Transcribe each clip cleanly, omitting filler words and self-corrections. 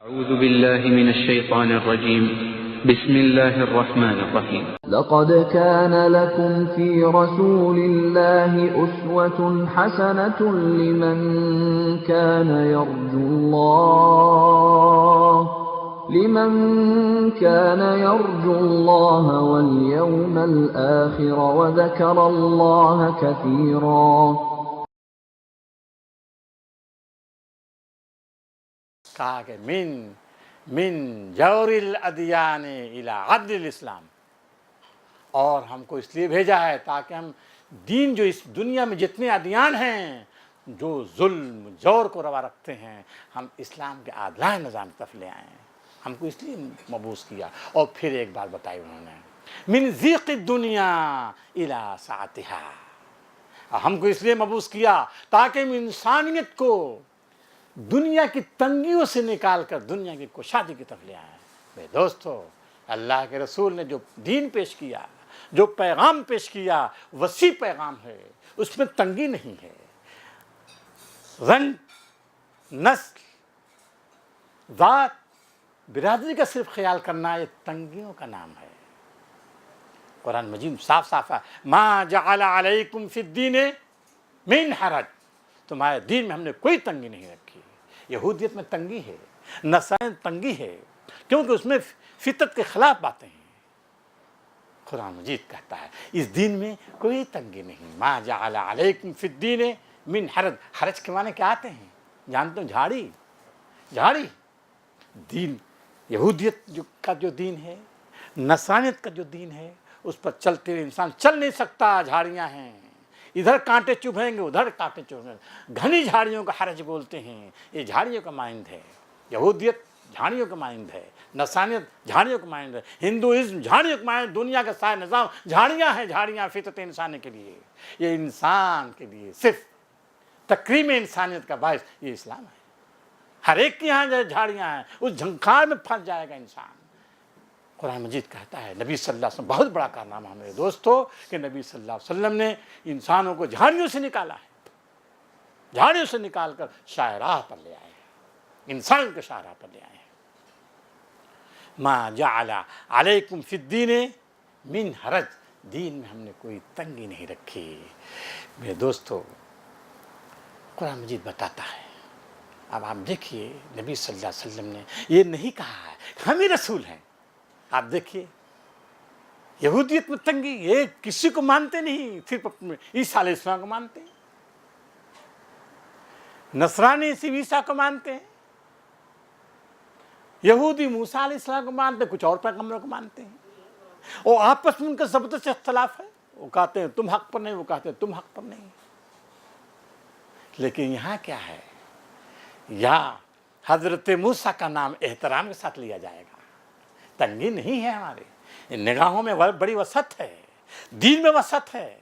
أعوذ بالله من الشيطان الرجيم. بسم الله الرحمن الرحيم. لقد كان لكم في رسول الله أسوة حسنة لمن كان يرجو الله واليوم الآخر وذكر الله كثيرا. کہا کہ من جور الادیان الی عدل الاسلام، اور ہم کو اس لیے بھیجا ہے تاکہ ہم دین جو اس دنیا میں جتنے ادیان ہیں جو ظلم جور کو روا رکھتے ہیں، ہم اسلام کے عادلانہ نظام کی طرف لے آئیں. ہم کو اس لیے مبعوث کیا. اور پھر ایک بات بتائی انہوں نے، من ضیق الدنیا الی سعتھا، ہم کو اس لیے مبعوث کیا تاکہ ہم انسانیت کو دنیا کی تنگیوں سے نکال کر دنیا کی کشادی کی طرف لے آئے. میرے دوستو، اللہ کے رسول نے جو دین پیش کیا، جو پیغام پیش کیا، وسیع پیغام ہے، اس میں تنگی نہیں ہے. رنگ، نسل، ذات، برادری کا صرف خیال کرنا یہ تنگیوں کا نام ہے. قرآن مجید صاف صاف ہے، ما جعل علیکم فی الدین من حرج، تمہارے دین میں ہم نے کوئی تنگی نہیں رکھی. یہودیت میں تنگی ہے، نصرانیت تنگی ہے، کیونکہ اس میں فطرت کے خلاف باتیں ہیں. قرآن مجید کہتا ہے اس دین میں کوئی تنگی نہیں. ما جعل علیکم فی الدین من حرج. حرج کے معنی کیا آتے ہیں جانتے ہو؟ جھاڑی. دین یہودیت کا جو دین ہے، نصرانیت کا جو دین ہے، اس پر چلتے ہوئے انسان چل نہیں سکتا. جھاڑیاں ہیں، ادھر کانٹے چبھیں گے، ادھر کانٹے چبھیں گے. گھنی جھاڑیوں کا حرج بولتے ہیں. یہ جھاڑیوں کا مانند ہے. یہودیت جھاڑیوں کا مانند ہے، نصرانیت جھاڑیوں کا مانند ہے، ہندوازم جھاڑیوں کا مانند. دنیا کا سارا نظام جھاڑیاں ہیں. جھاڑیاں فطرت انسانی کے لیے، یہ انسان کے لیے صرف تکریم انسانیت کا باعث یہ اسلام ہے. ہر ایک کے یہاں جھاڑیاں ہیں، اس جھنکار میں پھنس جائے گا انسان. قرآن مجید کہتا ہے، نبی صلی اللہ علیہ وسلم، بہت بڑا کارنامہ میرے دوستو کہ نبی صلی اللہ علیہ وسلم نے انسانوں کو جھاڑیوں سے نکالا ہے. جھاڑیوں سے نکال کر شاہراہ پر لے آئے ہیں، انسان کو شاہراہ پر لے آئے ہیں. ما جعل علیکم فی الدین من حرج، دین میں ہم نے کوئی تنگی نہیں رکھی. میرے دوستو، قرآن مجید بتاتا ہے. اب آپ دیکھیے نبی صلی اللہ علیہ وسلم نے یہ نہیں کہا ہے ہم ہی رسول ہیں. آپ دیکھیے یہودیت میں تنگی، یہ کسی کو مانتے نہیں، صرف اپنے عیسیٰ علیہ السلام کو مانتے ہیں. نصرانی صرف عیسیٰ کو مانتے ہیں. یہودی موسیٰ علیہ السلام کو مانتے ہیں، کچھ اور پیغمبروں کو مانتے ہیں. اور آپس میں ان کا زبردست اختلاف ہے. وہ کہتے ہیں تم حق پر نہیں، وہ کہتے ہیں تم حق پر نہیں. لیکن یہاں کیا ہے؟ یا حضرت موسیٰ کا نام احترام کے ساتھ لیا جائے گا. تنگی نہیں ہے ہمارے نگاہوں میں، بڑی وسعت ہے. دین میں وسعت ہے،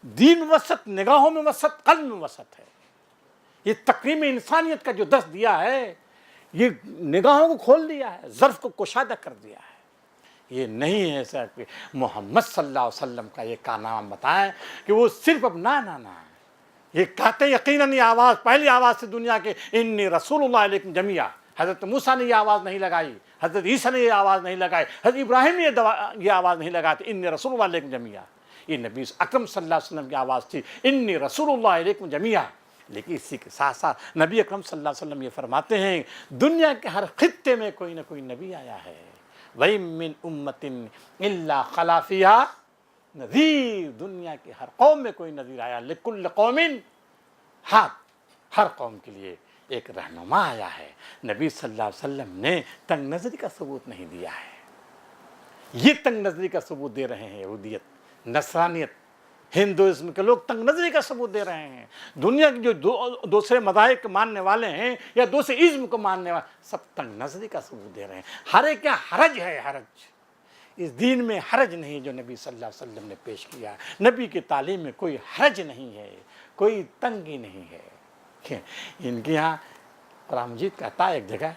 دین میں وسعت، نگاہوں میں وسعت، قلب میں وسعت ہے. یہ تکریم انسانیت کا جو درس دیا ہے، یہ نگاہوں کو کھول دیا ہے، ظرف کو کشادہ کر دیا ہے. یہ نہیں ہے ایسا کہ محمد صلی اللہ علیہ وسلم کا یہ کارنامہ بتائیں کہ وہ صرف اب نہ یہ کہتے یقیناً یہ آواز پہلی آواز سے دنیا کے انی رسول اللہ علیکم جمیعا. حضرت موسیٰ نے یہ آواز نہیں لگائی، حضرت عیسیٰ نے یہ آواز نہیں لگائی، حضرت ابراہیم نے یہ آواز نہیں لگائی تھی انی رسول اللہ علیکم جمیعا. یہ نبی اکرم صلی اللہ علیہ وسلم کی آواز تھی، انی رسول اللہ علیکم جمیعا. لیکن اسی کے ساتھ ساتھ نبی اکرم صلی اللہ علیہ وسلم یہ فرماتے ہیں دنیا کے ہر خطے میں کوئی نہ کوئی نبی آیا ہے. وَإِن مِّنْ أُمَّةٍ إِلَّا خَلَا فِيهَا نذیر. دنیا کے ہر قوم میں کوئی نذیر آیا. لِكُلِّ قَوْمٍ ہاتھ، ہر قوم کے لیے ایک رہنما آیا ہے. نبی صلی اللہ علیہ وسلم نے تنگ نظری کا ثبوت نہیں دیا ہے. یہ تنگ نظری کا ثبوت دے رہے ہیں یہودیت، نصرانیت، ہندوازم کے لوگ تنگ نظری کا ثبوت دے رہے ہیں. دنیا کے جو دوسرے مذاہب کو ماننے والے ہیں یا دوسرے ازم کو ماننے والے، سب تنگ نظری کا ثبوت دے رہے ہیں. ہر ایک کیا حرج ہے، حرج. اس دین میں حرج نہیں جو نبی صلی اللہ علیہ وسلم نے پیش کیا. نبی کی تعلیم میں کوئی حرج نہیں ہے، کوئی تنگی نہیں ہے. ان کے یہاں قرآن مجید کہتا ہے ایک جگہ،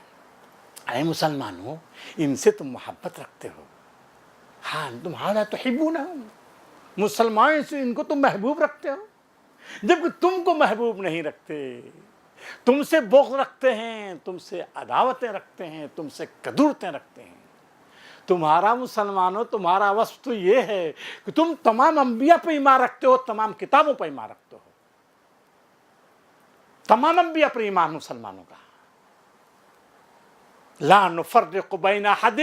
اے مسلمانوں ان سے تم محبت رکھتے ہو. ہاں تمہارا تحبونہم، مسلمان سے ان کو تم محبوب رکھتے ہو، جبکہ تم کو محبوب نہیں رکھتے. تم سے بغض رکھتے ہیں، تم سے عداوتیں رکھتے ہیں، تم سے کدورتیں رکھتے ہیں۔ تمہارا مسلمانوں تمہارا وصف تو یہ ہے کہ تم تمام انبیاء پہ ایمان رکھتے ہو، تمام کتابوں پہ ایمان رکھتے ہو، تمام انبیاء پر ایمان مسلمانوں کا۔ لا نفرق بین احد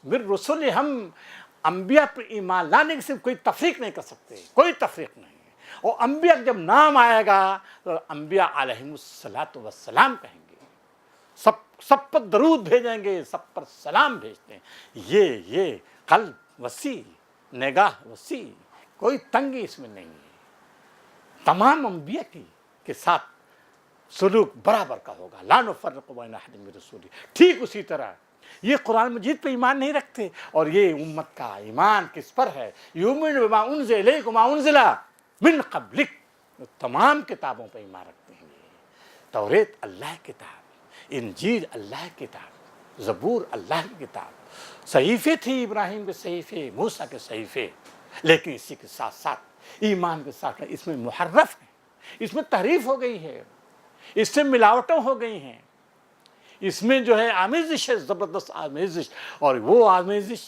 من رسل، ہم انبیاء پر ایمان لانے کی صرف کوئی تفریق نہیں کر سکتے، کوئی تفریق نہیں۔ اور انبیاء جب نام آئے گا تو انبیاء علیہم السلام کہیں گے، سب پر درود بھیجیں گے، سب پر سلام بھیجتے ہیں۔ یہ قلب وسیع، نگاہ وسیع، کوئی تنگی اس میں نہیں ہے۔ تمام انبیاء کے ساتھ سلوک برابر کا ہوگا۔ لا نفرق بین احد من رسولہ۔ ٹھیک اسی طرح یہ قرآن مجید پہ ایمان نہیں رکھتے، اور یہ امت کا ایمان کس پر ہے؟ یؤمن بما انزل الیکم وما انزل من قبلک، تمام کتابوں پہ ایمان رکھتے ہیں۔ توریت اللہ کی کتاب، انجیل اللہ کی کتاب، زبور اللہ کی کتاب، صحیفے تھی ابراہیم کے صحیفے، موسیٰ کے صحیفے، لیکن اسی کے ساتھ ساتھ ایمان کے ساتھ اس میں محرف ہے، اس میں تحریف ہو گئی ہے، اس سے ملاوٹیں ہو گئی ہیں، اس میں جو ہے آمیزش ہے، زبردست آمیزش، اور وہ آمیزش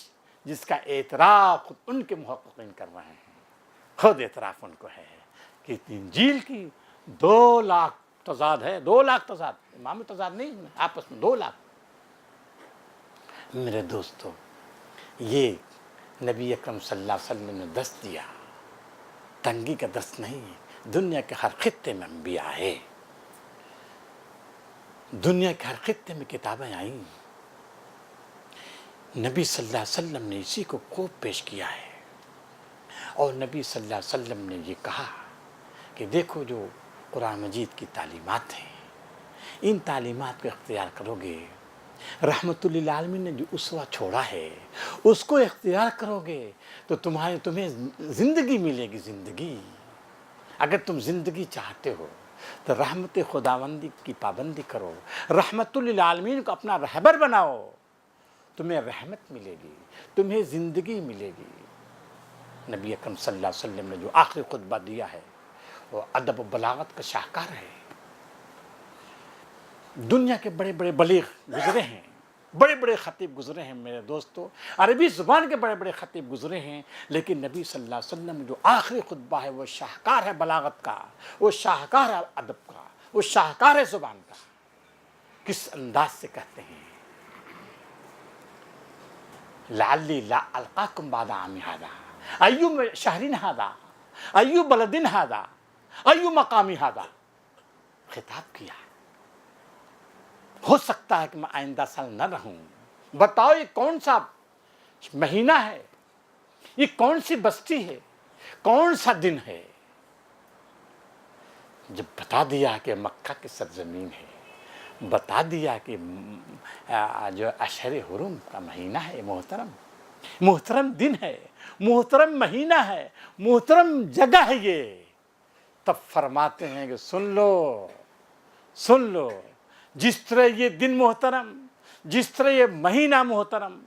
جس کا اعتراف خود ان کے محققین کر رہے ہیں، خود اعتراف ان کو ہے کہ انجیل کی 2 لاکھ تضاد ہے، 2 لاکھ تضاد، امامی تضاد نہیں، آپس میں 2 لاکھ۔ میرے دوستو، یہ نبی اکرم صلی اللہ علیہ وسلم نے درس دیا، تنگی کا درس نہیں ہے۔ دنیا کے ہر خطے میں انبیاء ہے، دنیا کے ہر خطے میں کتابیں آئیں، نبی صلی اللہ علیہ وسلم نے اسی کو خوب پیش کیا ہے، اور نبی صلی اللہ علیہ وسلم نے یہ کہا کہ دیکھو جو قرآن مجید کی تعلیمات ہیں، ان تعلیمات کو اختیار کرو گے، رحمت للعالمین نے جو اسوہ چھوڑا ہے اس کو اختیار کرو گے تو تمہیں زندگی ملے گی، زندگی۔ اگر تم زندگی چاہتے ہو تو رحمت خداوندی کی پابندی کرو، رحمت للعالمین کو اپنا رہبر بناؤ، تمہیں رحمت ملے گی، تمہیں زندگی ملے گی۔ نبی اکرم صلی اللہ علیہ وسلم نے جو آخری خطبہ دیا ہے وہ ادب و بلاغت کا شاہکار ہے۔ دنیا کے بڑے بڑے بلیغ گزرے ہیں، بڑے بڑے خطیب گزرے ہیں میرے دوستو، عربی زبان کے بڑے بڑے خطیب گزرے ہیں، لیکن نبی صلی اللہ علیہ وسلم جو آخری خطبہ ہے وہ شاہکار ہے بلاغت کا، وہ شاہکار ہے ادب کا، وہ شاہکار ہے زبان کا۔ کس انداز سے کہتے ہیں، لعلی لا القاکم بعد عامی ھذا، ایو شہرین ھذا، ایو بلدن ھذا، ایو مقامی ھذا، خطاب کیا۔ ہو سکتا ہے کہ میں آئندہ سال نہ رہوں، بتاؤ یہ کون سا مہینہ ہے، یہ کون سی بستی ہے، کون سا دن ہے؟ جب بتا دیا کہ مکہ کی سرزمین ہے، بتا دیا کہ جو اشہر حرم کا مہینہ ہے، محترم دن ہے، محترم مہینہ ہے، محترم جگہ ہے یہ، تب فرماتے ہیں کہ سن لو، جس طرح یہ دن محترم، جس طرح یہ مہینہ محترم،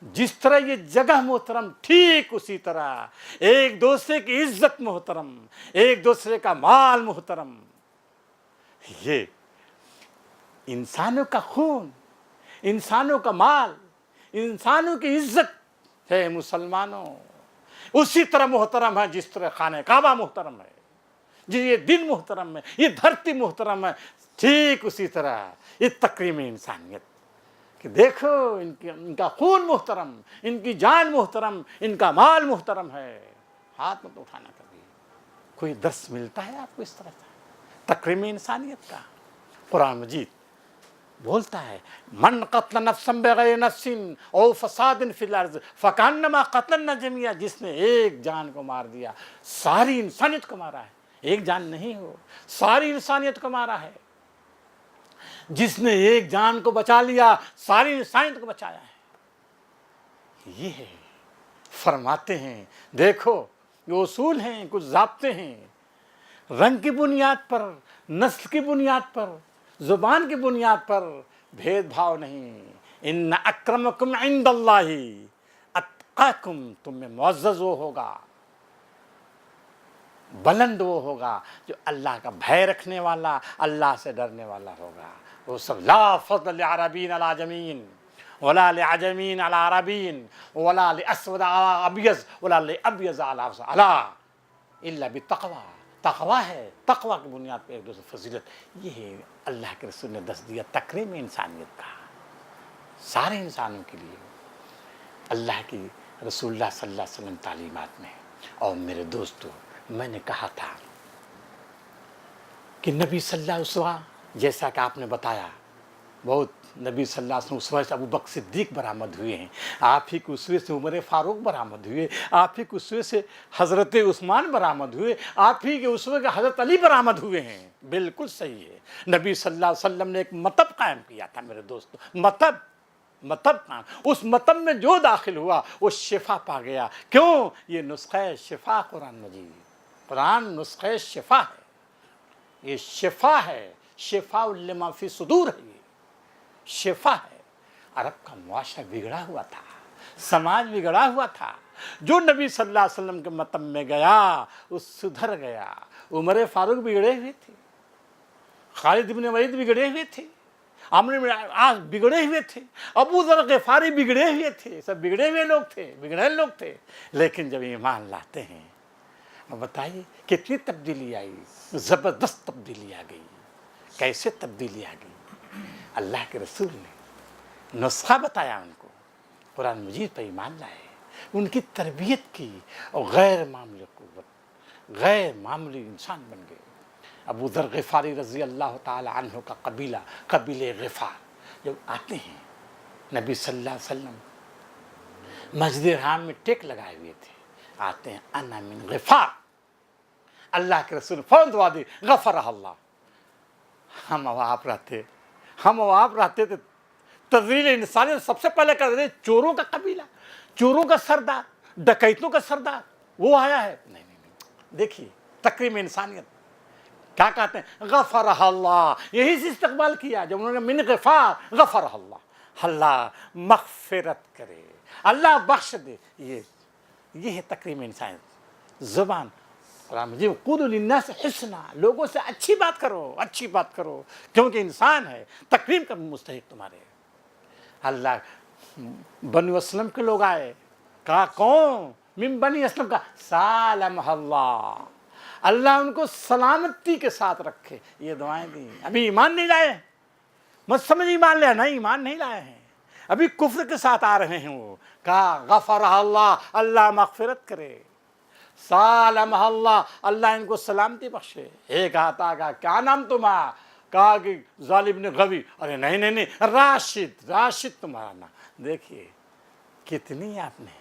جس طرح یہ جگہ محترم، ٹھیک اسی طرح ایک دوسرے کی عزت محترم، ایک دوسرے کا مال محترم۔ یہ انسانوں کا خون، انسانوں کا مال، انسانوں کی عزت ہے مسلمانوں، اسی طرح محترم ہے جس طرح خانہ کعبہ محترم ہے، یہ دن محترم ہے، یہ دھرتی محترم ہے، ٹھیک اسی طرح یہ تکریم انسانیت کہ دیکھو ان کا خون محترم، ان کی جان محترم، ان کا مال محترم ہے۔ ہاتھ مت اٹھانا کبھی۔ کوئی درس ملتا ہے آپ کو اس طرح سے تکریم انسانیت کا؟ قرآن مجید بولتا ہے من قتل نفسا بغیر نفس او فساد فی الارض فکانما قتل الناس جميعا، جس نے ایک جان کو مار دیا ساری انسانیت کو مارا ہے، ایک جان نہیں ہو، ساری انسانیت کو مارا ہے۔ جس نے ایک جان کو بچا لیا ساری انسانیت کو بچایا ہے۔ یہ ہے، فرماتے ہیں دیکھو یہ اصول ہیں، کچھ ضابطے ہیں، رنگ کی بنیاد پر، نسل کی بنیاد پر، زبان کی بنیاد پر بھید بھاؤ نہیں۔ ان اکرمکم عند اللہ اتقاکم، تم میں معزز وہ ہوگا بلند وہ ہوگا جو اللہ کا بھے رکھنے والا، اللہ سے ڈرنے والا ہوگا. وہ سب لا فضل لعربین علی عجمین ولا لعجمین علی عربین ولا لاسود علی ابیض ولا لابیض علی اسود الا بالتقوی. تقوی ہے، تقوی کی بنیاد پہ ایک دوسرے فضیلت. یہ ہے اللہ کے رسول نے دس دیا تکریم انسانیت کا سارے انسانوں کے لیے. اللہ کی رسول اللہ صلی اللہ علیہ وسلم تعلیمات میں. اور میرے دوستو، میں نے کہا تھا کہ نبی صلی اللہ علیہ وسلم جیسا کہ آپ نے بتایا، بہت نبی صلی اللہ علیہ وسلم اسوہ سے ابو بکر صدیق برآمد ہوئے ہیں، آپ ہی کے اسوے سے عمر فاروق برآمد ہوئے، آپ ہی کے اسوے سے حضرت عثمان برآمد ہوئے، آپ ہی کے اسوے کے حضرت علی برآمد ہوئے ہیں. بالکل صحیح ہے. نبی صلی اللہ علیہ وسلم نے ایک مطب قائم کیا تھا میرے دوستو. مطب قائم، اس مطب میں جو داخل ہوا وہ شفا پا گیا. کیوں؟ یہ نسخہ شفا قرآن مجید. قرآن نسخہ شفا ہے، یہ شفا ہے. شفا لما فی صدور ہے، یہ شفا ہے. عرب کا معاشرہ بگڑا ہوا تھا، سماج بگڑا ہوا تھا. جو نبی صلی اللہ علیہ وسلم کے مطب میں گیا وہ سدھر گیا. عمر فاروق بگڑے ہوئے تھے، خالد بن ولید بگڑے ہوئے تھے، عمرو بن عاص بگڑے ہوئے تھے، ابو ذر غفاری بگڑے ہوئے تھے. سب بگڑے ہوئے لوگ تھے، بگڑے لوگ تھے. لیکن جب ایمان لاتے ہیں، بتائیے کتنی تبدیلی آئی. زبردست تبدیلی آ گئی. کیسے تبدیلی آ گئی؟ اللہ کے رسول نے نسخہ بتایا ان کو، قرآن مجید پہ ایمان لائے، ان کی تربیت کی اور غیر معمولی قوت، غیر معمولی انسان بن گئے. ابو ذر غفاری رضی اللہ تعالی عنہ کا قبیلہ، قبیلہ غفار، جب آتے ہیں نبی صلی اللہ علیہ وسلم مسجد حرام میں ٹیک لگائے ہوئے تھے. آتے ہیں انا من غفار. اللہ کے رسول فوراً دعا دی غفرہ اللہ. ہم آپ رہتے تھے. تذلیل انسانیت سب سے پہلے کر رہے چوروں کا قبیلہ، چوروں کا سردار، ڈکیتوں کا سردار وہ آیا ہے. نہیں. دیکھیے تکریم انسانیت کیا کہتے ہیں؟ غفرہ اللہ. یہی سے استقبال کیا جب انہوں نے من غفار غفرہ اللہ. اللہ مغفرت کرے، اللہ بخش دے. یہ ہے تکریم انسانیت. زبان قرآن مجید قولوا للناس حسنا، لوگوں سے اچھی بات کرو کیونکہ انسان ہے، تکریم کا مستحق تمہارے. اللہ بنو اسلم کے لوگ آئے، کہا کون؟ من بنی اسلم کا سالم اللہ. اللہ ان کو سلامتی کے ساتھ رکھے. یہ دعائیں دیں. ابھی ایمان نہیں لائے، مت سمجھ ایمان لیا، نہیں ایمان نہیں لائے ہیں، ابھی کفر کے ساتھ آ رہے ہیں. وہ کہا غفرہ اللہ، اللہ مغفرت کرے. سالم اللہ، اللہ ان کو سلامتی بخشے. ایک آتا کہا کیا نام تمہارا؟ کہا کہ ظالم نے غوی. ارے نہیں، راشد تمہارا نام. دیکھیے کتنی آپ نے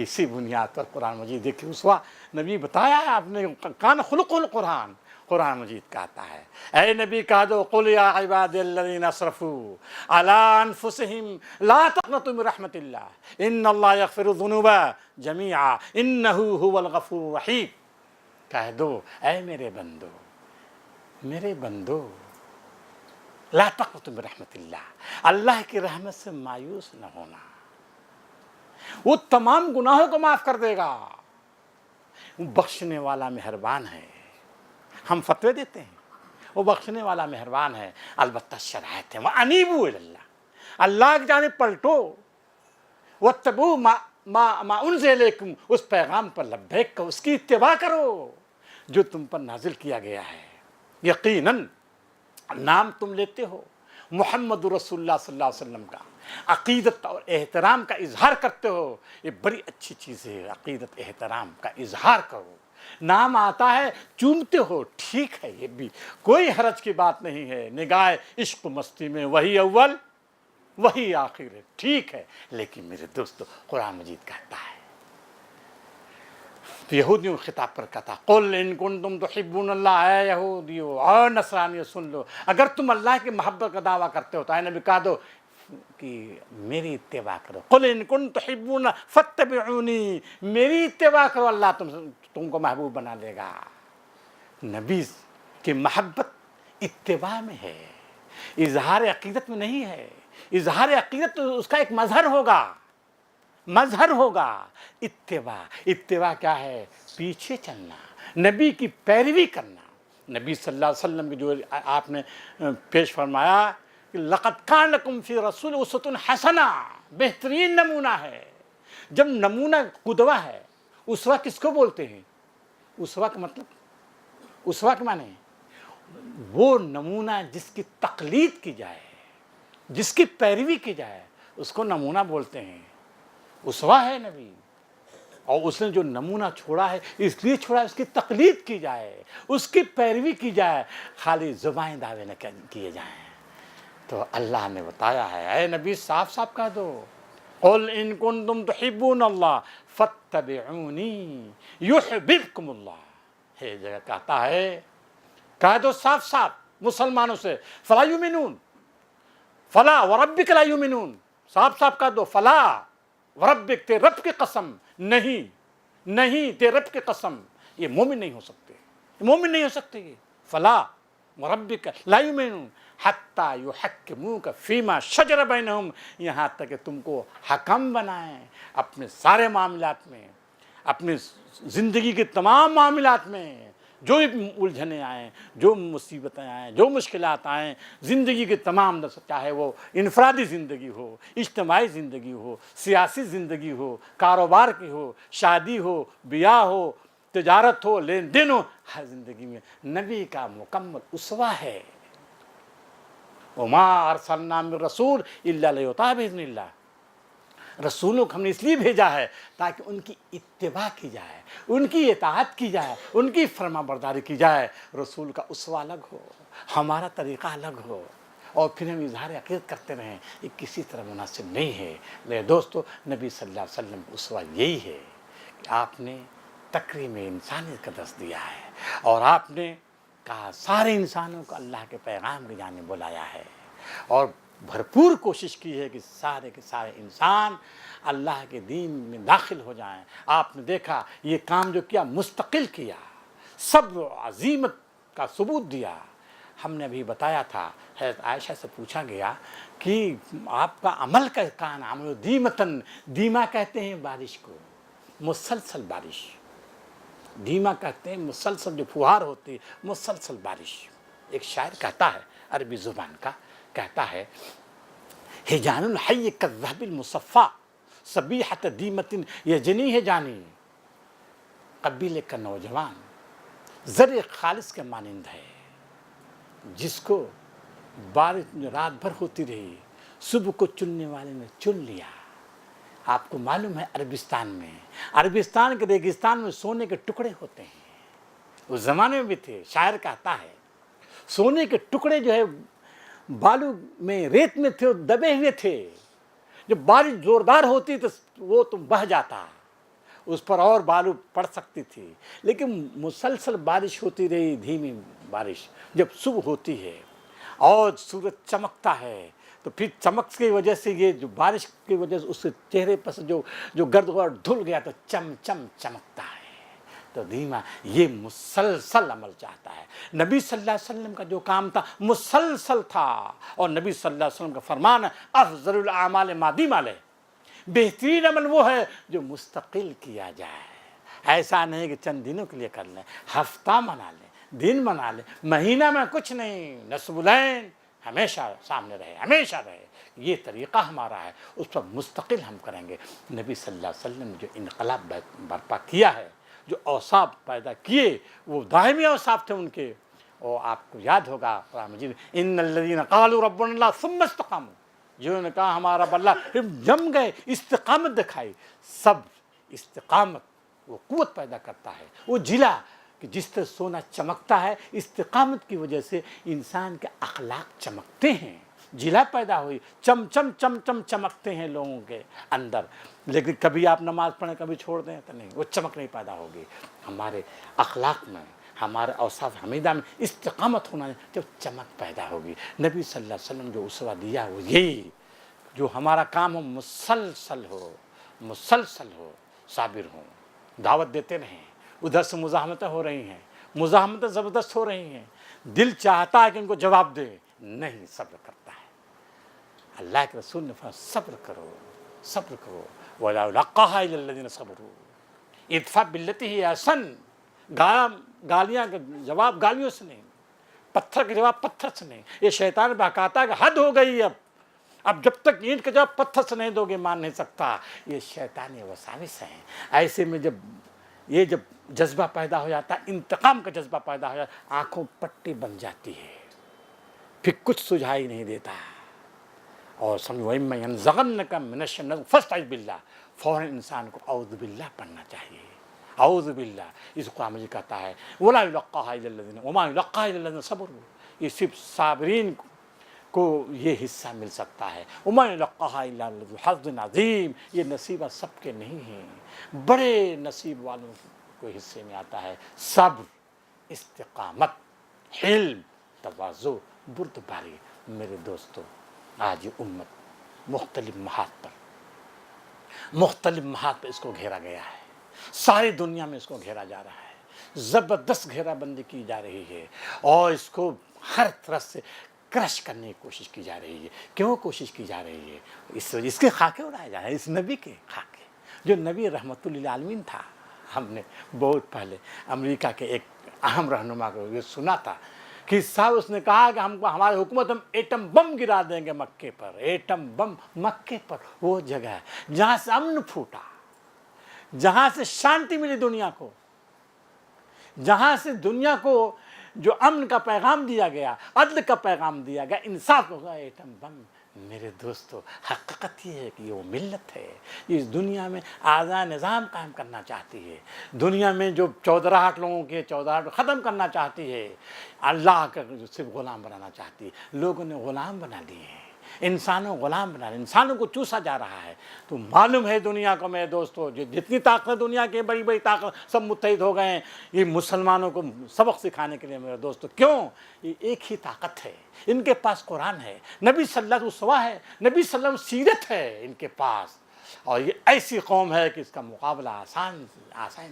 اسی بنیاد پر قرآن مجید دیکھیے اسوا نبی بتایا ہے آپ نے. کان خلق القرآن، قرآن مجید کہتا ہے اے نبی کہہ دو قل یا عباد الذین اسرفوا علی انفسہم لا تقنطوا من رحمت اللہ ان اللہ یغفر الذنوب جمیعا انہ هو الغفور الرحیم. کہہ دو اے میرے بندو لا تقنطوا من رحمت اللہ، اللہ کی رحمت سے مایوس نہ ہونا. وہ تمام گناہوں کو معاف کر دے گا. وہ بخشنے والا مہربان ہے. ہم فتوے دیتے ہیں، وہ بخشنے والا مہربان ہے. البتہ شرائط ہے وَأَنِيبُوا إِلَى اللَّهِ، اللہ کی جانب پلٹو. وَاتَّبُوا مَا أُنزِلَ إِلَيْكُمْ، اس پیغام پر لبیک کرو، اس کی اتباع کرو جو تم پر نازل کیا گیا ہے. یقیناً نام تم لیتے ہو محمد رسول اللہ صلی اللہ علیہ وسلم کا، عقیدت اور احترام کا اظہار کرتے ہو. یہ بڑی اچھی چیز ہے، عقیدت احترام کا اظہار کرو. نام آتا ہے چومتے ہو، ٹھیک ہے، یہ بھی کوئی حرج کی بات نہیں ہے. نگاہ عشق و مستی میں وہی اول وہی آخر ہے، ٹھیک ہے. لیکن میرے دوستو قرآن مجید کہتا ہے، یہودیوں خطاب پر کہتا قل ان کنتم تحبون اللہ. اے یہودیو اور نصرانیو سن لو، اگر تم اللہ کی محبت کا دعویٰ کرتے ہو تو اے نبی کہہ دو کہ میری اتباع کرو. قل ان کنتم تحبون فاتبعونی، میری اتباع کرو، اللہ تم کو محبوب بنا دے گا. نبی کی محبت اتباع میں ہے، اظہار عقیدت میں نہیں ہے. اظہار عقیدت تو اس کا ایک مظہر ہوگا، مظہر ہوگا اتباع. اتباع کیا ہے؟ پیچھے چلنا، نبی کی پیروی کرنا. نبی صلی اللہ علیہ وسلم کی جو آپ نے پیش فرمایا کہ لقد کان لکم فی رسول اسوۃ حسنہ، بہترین نمونہ ہے. جب نمونہ قدوہ ہے، اسوہ کس کو بولتے ہیں؟ اسوہ کا مطلب، اسوہ کے معنی وہ نمونہ جس کی تقلید کی جائے، جس کی پیروی کی جائے، اس کو نمونہ بولتے ہیں. اسوہ ہے نبی، اور اس نے جو نمونہ چھوڑا ہے اس لیے چھوڑا ہے اس کی تقلید کی جائے، اس کی پیروی کی جائے، خالی زبائیں دعوے نہ کیے جائیں. تو اللہ نے بتایا ہے اے نبی صاف صاف کہہ دو، قل ان کنتم تحبون اللہ فاتبعونی یحببکم اللہ. یہ جگہ کہتا ہے، کہہ دو صاف صاف مسلمانوں سے، فلا یؤمنون، فلا وربک لا یؤمنون. صاف صاف کہہ دو، فلا وربک، تیرے رب کی قسم، نہیں نہیں تیرے رب کی قسم، یہ مومن نہیں ہو سکتے، مومن نہیں ہو سکتے. یہ فلا وربک لا یؤمنون حتی یحکموک فیما شجر بینہم، یہاں تک کہ تم کو حکم بنائیں اپنے سارے معاملات میں، اپنے زندگی کے تمام معاملات میں. جو بھی الجھنیں آئیں، جو مصیبتیں آئیں، جو مشکلات آئیں زندگی کے تمام، چاہے وہ انفرادی زندگی ہو، اجتماعی زندگی ہو، سیاسی زندگی ہو، کاروبار کی ہو، شادی ہو، بیاہ ہو، تجارت ہو، لین دین ہو، ہر زندگی میں نبی کا مکمل اسوہ ہے. وما ارسلنا من رسول الا لیطاع باذن اللہ. رسولوں کو ہم نے اس لیے بھیجا ہے تاکہ ان کی اتباع کی جائے، ان کی اطاعت کی جائے، ان کی فرما برداری کی جائے. رسول کا اسوہ الگ ہو، ہمارا طریقہ الگ ہو، اور پھر ہم اظہار عقیدت کرتے رہیں، یہ کسی طرح مناسب نہیں ہے. میرے دوستو، نبی صلی اللہ علیہ وسلم کا اسوہ یہی ہے کہ آپ نے تکریم انسانیت کا درس دیا ہے، اور آپ نے کہا سارے انسانوں کو اللہ کے پیغام کی جانب بلایا ہے، اور بھرپور کوشش کی ہے کہ سارے کے سارے انسان اللہ کے دین میں داخل ہو جائیں. آپ نے دیکھا یہ کام جو کیا، مستقل کیا، صبر و عزیمت کا ثبوت دیا. ہم نے ابھی بتایا تھا، حضرت عائشہ سے پوچھا گیا کہ آپ کا عمل کا کان عمل دیمتن، دیما کہتے ہیں بارش کو، مسلسل بارش. دیما کہتے ہیں مسلسل جو فوہار ہوتی ہے، مسلسل بارش. ایک شاعر کہتا ہے، عربی زبان کا، کہتا ہے ہجان الحی کالذہب المصفا صبیحۃ دیمۃ یجنی ہے جانی. قبیلے کا نوجوان زر خالص کے مانند ہے، جس کو بارش رات بھر ہوتی رہی، صبح کو چننے والے نے چن لیا. آپ کو معلوم ہے عربستان کے ریگستان میں سونے کے ٹکڑے ہوتے ہیں، اس زمانے میں بھی تھے. شاعر کہتا ہے سونے کے ٹکڑے جو ہے بالو میں، ریت میں تھے، دبے ہوئے تھے. جب بارش زوردار ہوتی تو وہ تو بہہ جاتا، اس پر اور بالو پڑ سکتی تھی. لیکن مسلسل بارش ہوتی رہی، دھیمی بارش. جب صبح ہوتی ہے اور سورج چمکتا ہے، تو پھر چمک کی وجہ سے، یہ جو بارش کی وجہ سے اس کے چہرے پر سے جو گرد غبار دھل گیا تو چم چم چمکتا ہے. تو دھیما یہ مسلسل عمل چاہتا ہے. نبی صلی اللہ علیہ وسلم کا جو کام تھا مسلسل تھا، اور نبی صلی اللہ علیہ وسلم کا فرمان ہے افضل الاعمال ما دیم علیہ، بہترین عمل وہ ہے جو مستقل کیا جائے. ایسا نہیں کہ چند دنوں کے لیے کر لیں، ہفتہ منا لیں، دن منا لیں، مہینہ میں کچھ نہیں. نصب العین ہمیشہ سامنے رہے، ہمیشہ رہے. یہ طریقہ ہمارا ہے، اس پر مستقل ہم کریں گے. نبی صلی اللہ علیہ وسلم نے جو انقلاب برپا کیا ہے، جو اوصاف پیدا کیے، وہ دائمی اوصاف تھے ان کے. اور آپ کو یاد ہوگا قرآن مجید، ان الذین قالوا ربنا اللہ ثم استقاموا، جنہوں نے کہا ہمارا رب اللہ، پھر جم گئے، استقامت دکھائی. سب استقامت وہ قوت پیدا کرتا ہے، وہ جلا کہ جس طرح سونا چمکتا ہے، استقامت کی وجہ سے انسان کے اخلاق چمکتے ہیں. جلا پیدا ہوئی، چم چم چم چم چمکتے ہیں لوگوں کے اندر. لیکن کبھی آپ نماز پڑھیں کبھی چھوڑ دیں تو نہیں، وہ چمک نہیں پیدا ہوگی. ہمارے اخلاق میں، ہمارے اوصاف حمیدہ میں استقامت ہونا ہے، جب چمک پیدا ہوگی. نبی صلی اللہ علیہ وسلم جو اسوہ دیا وہ یہی، جو ہمارا کام ہو مسلسل ہو، صابر ہوں، دعوت دیتے رہیں. ادھر سے مزاحمتیں ہو رہی ہیں، مزاحمتیں زبردست ہو رہی ہیں، دل چاہتا ہے کہ ان کو جواب دے، نہیں، صبر کرتا ہے. اللہ کے رسول نے فرمایا صبر کرو، وَلَا يُلَقَّاهَا إِلَّا الَّذِينَ صَبَرُوا ادفع باللتی ہی احسن. گالیاں کا جواب گالیوں سے نہیں، پتھر کا جواب پتھر سے نہیں. یہ شیطان بہکاتا ہے کہ حد ہو گئی اب جب تک اینٹ کا جواب پتھر سے نہیں دو گے مان نہیں سکتا. یہ شیطانی وساوس ہیں. ایسے میں جب جذبہ پیدا ہو جاتا ہے، انتقام کا جذبہ پیدا ہو جاتا ہے، آنکھوں پٹی بن جاتی ہے، پھر کچھ سجھائی نہیں دیتا. اور سمجھو وَإِمَّا يَنزَغَنَّكَ مِنَ الشَّيْطَانِ فَاسْتَعِذْ بِاللَّهِ، فوراً انسان کو اعوذ باللہ پڑھنا چاہیے. اعوذ باللہ. اس قرآن مجید کہتا ہے وَلَا يُلَقَّاهَا إِلَّا الَّذِينَ وَمَا يُلَقَّاهَا إِلَّا الَّذِينَ صَبَرُوا. یہ صرف صابرین کو یہ حصہ مل سکتا ہے. وَمَا يُلَقَّاهَا إِلَّا ذُو حَظٍّ عَظِيمٍ. یہ نصیبہ سب کے نہیں ہیں، بڑے نصیب والوں کو حصے میں آتا ہے. صبر، استقامت، حلم، تواضع، بردباری. میرے دوستو، آج یہ امت مختلف محاذ پر اس کو گھیرا گیا ہے. ساری دنیا میں اس کو گھیرا جا رہا ہے، زبردست گھیرا بندی کی جا رہی ہے، اور اس کو ہر طرف سے کرش کرنے کی کوشش کی جا رہی ہے. کیوں کوشش کی جا رہی ہے؟ اس کے خاکے اڑائے جا رہے ہیں، اس نبی کے خاکے، جو نبی رحمت للعالمین تھا. ہم نے بہت پہلے امریکہ کے ایک اہم رہنما کو یہ سنا تھا کہ صاحب اس نے کہا کہ ہماری حکومت ہم ایٹم بم گرا دیں گے مکے پر. ایٹم بم مکے پر، وہ جگہ ہے جہاں سے امن پھوٹا، جہاں سے شانتی ملی دنیا کو، جہاں سے دنیا کو جو امن کا پیغام دیا گیا، عدل کا پیغام دیا گیا، انصاف کا. Atom bomb. میرے دوستو، حقیقت یہ ہے کہ یہ وہ ملت ہے اس دنیا میں آزاد نظام قائم کرنا چاہتی ہے، دنیا میں جو چودراہٹ لوگوں کے چودراہٹ ختم کرنا چاہتی ہے، اللہ کا صرف غلام بنانا چاہتی ہے. لوگوں نے غلام بنا لیے ہیں، انسانوں غلام بنا لیے، انسانوں کو چوسا جا رہا ہے. تو معلوم ہے دنیا کو میرے دوستو، جتنی طاقت دنیا کی بڑی بڑی طاقت سب متحد ہو گئے ہیں یہ مسلمانوں کو سبق سکھانے کے لیے. میرے دوستو کیوں؟ یہ ایک ہی طاقت ہے، ان کے پاس قرآن ہے، نبی صلی اللہ علیہ وسلم اسوہ ہے، نبی صلی اللہ علیہ وسلم سیرت ہے ان کے پاس. اور یہ ایسی قوم ہے کہ اس کا مقابلہ آسان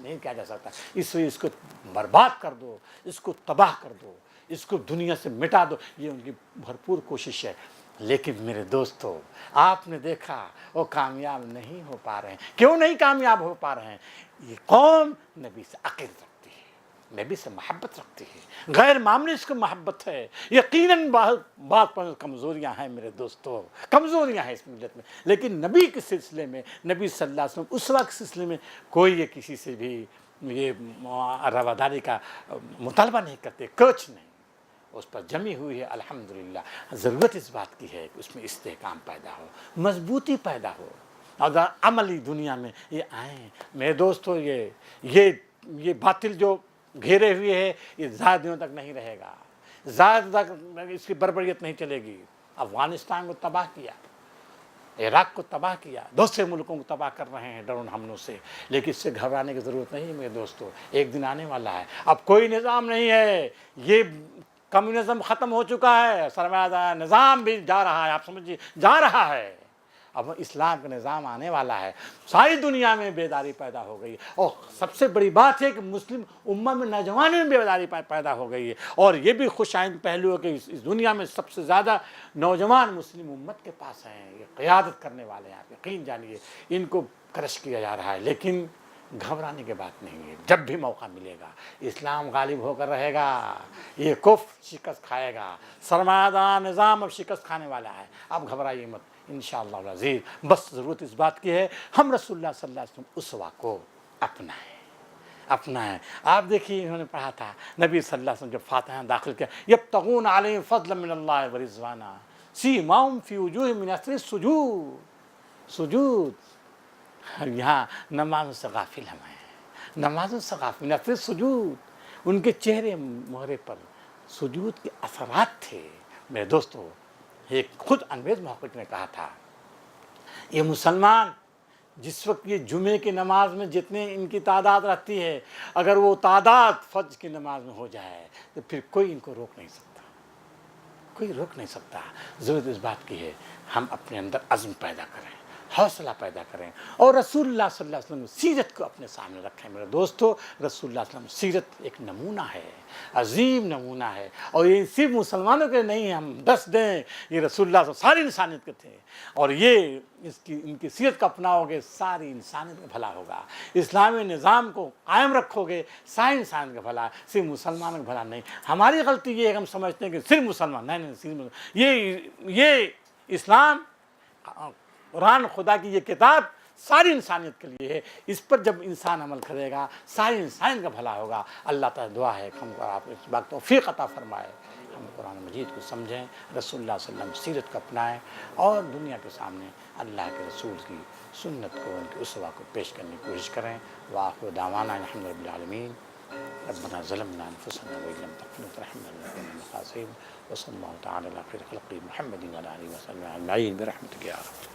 نہیں کیا جا سکتا. اس کو برباد کر دو، اس کو تباہ کر دو، اس کو دنیا سے مٹا دو. یہ ان کی بھرپور کوشش ہے. لیکن میرے دوستو، آپ نے دیکھا وہ کامیاب نہیں ہو پا رہے ہیں. کیوں نہیں کامیاب ہو پا رہے ہیں؟ یہ قوم نبی سے عقیدت رکھتی ہے، نبی سے محبت رکھتی ہے، غیر معمولی اس کو محبت ہے. یقیناً بات پر کمزوریاں ہیں میرے دوستو، کمزوریاں ہیں اس ملت میں، لیکن نبی کے سلسلے میں، نبی صلی اللہ علیہ وسلم اسوہ کے سلسلے میں کوئی یہ کسی سے بھی یہ رواداری کا مطالبہ نہیں کرتے. کچھ نہیں، اس پر جمی ہوئی ہے. الحمدللہ ضرورت اس بات کی ہے کہ اس میں استحکام پیدا ہو، مضبوطی پیدا ہو، اور عملی دنیا میں یہ آئیں. میرے دوستو، یہ باطل جو گھیرے ہوئے ہے یہ زیادہ دنوں تک نہیں رہے گا، زیادہ تک اس کی بربریت نہیں چلے گی. افغانستان کو تباہ کیا، عراق کو تباہ کیا، دوسرے ملکوں کو تباہ کر رہے ہیں ڈرون حملوں سے. لیکن اس سے گھبرانے کی ضرورت نہیں ہے میرے دوستو. ایک دن آنے والا ہے، اب کوئی نظام نہیں ہے، یہ کمیونزم ختم ہو چکا ہے، سرمایہ دار نظام بھی جا رہا ہے، آپ سمجھیے جا رہا ہے. اب اسلام کا نظام آنے والا ہے. ساری دنیا میں بیداری پیدا ہو گئی، اور سب سے بڑی بات ہے کہ مسلم امت میں نوجوانوں میں بیداری پیدا ہو گئی ہے. اور یہ بھی خوش آئند پہلو ہے کہ اس دنیا میں سب سے زیادہ نوجوان مسلم امت کے پاس ہیں. یہ قیادت کرنے والے ہیں، آپ یقین جانیے ان کو کرش کیا جا رہا ہے. لیکن گھبرانے کی بات نہیں ہے، جب بھی موقع ملے گا اسلام غالب ہو کر رہے گا، یہ کفر شکست کھائے گا، سرمایہ دار نظام اب شکست کھانے والا ہے. آپ گھبرائیے مت انشاءاللہ العزیز. بس ضرورت اس بات کی ہے ہم رسول اللہ صلی اللہ علیہ وسلم اسوہ کو اپنائیں. آپ دیکھیے انہوں نے پڑھا تھا نبی صلی اللہ علیہ وسلم جب فاتحہ داخل کیا، یبتغون علیہم فضلا من اللہ ورضوانا سیماہم فی وجوہہم من اثر السجود. یہاں نمازوں سے غافل ہم ہیں، نمازوں سے غافل، من اثر السجود. ان کے چہرے مہرے پر سجود کے اثرات تھے. میرے دوستو، ایک خود انگریز محقق نے کہا تھا یہ مسلمان جس وقت یہ جمعے کی نماز میں جتنے ان کی تعداد رہتی ہے، اگر وہ تعداد فجر کی نماز میں ہو جائے تو پھر کوئی ان کو روک نہیں سکتا، کوئی روک نہیں سکتا. ضرورت اس بات کی ہے ہم اپنے اندر عزم پیدا کریں، حوصلہ پیدا کریں اور رسول اللہ صلی اللہ علیہ وسلم کی سیرت کو اپنے سامنے رکھیں میرے دوستو. رسول اللہ صلی اللہ علیہ وسلم سیرت ایک نمونہ ہے، عظیم نمونہ ہے، اور یہ صرف مسلمانوں کے نہیں ہیں ہم دس دیں، یہ رسول اللہ صلی اللہ علیہ وسلم ساری انسانیت کے تھے، اور یہ ان کی سیرت کو اپناؤ گے ساری انسانیت کا بھلا ہوگا. اسلامی نظام کو قائم رکھو گے ساری انسانیت کا بھلا، صرف مسلمانوں کا بھلا نہیں. ہماری غلطی یہ ہے کہ ہم سمجھتے ہیں کہ صرف مسلمان، نہیں صرف مسلمان. یہ اسلام قرآن خدا کی یہ کتاب ساری انسانیت کے لیے ہے. اس پر جب انسان عمل کرے گا ساری انسانیت کا بھلا ہوگا. اللہ تعالیٰ دعا ہے کہ ہم کو آپ اس بات توفیق عطا فرمائے، ہم قرآن مجید کو سمجھیں، رسول اللہ صلی اللہ علیہ وسلم سیرت کو اپنائیں، اور دنیا کے سامنے اللہ کے رسول کی سنت کو، ان کی اسوہ کو پیش کرنے کی کوشش کریں. وآخر دعوانا الحمد للہ رب العالمین. ربنا ظلمنا انفسنا وان لم تغفر وترحمنا لنكن من الخاسرين. وصلى الله تعالى على خير خلقه محمد وعلى اله وصحبه اجمعين برحمتك يا رب.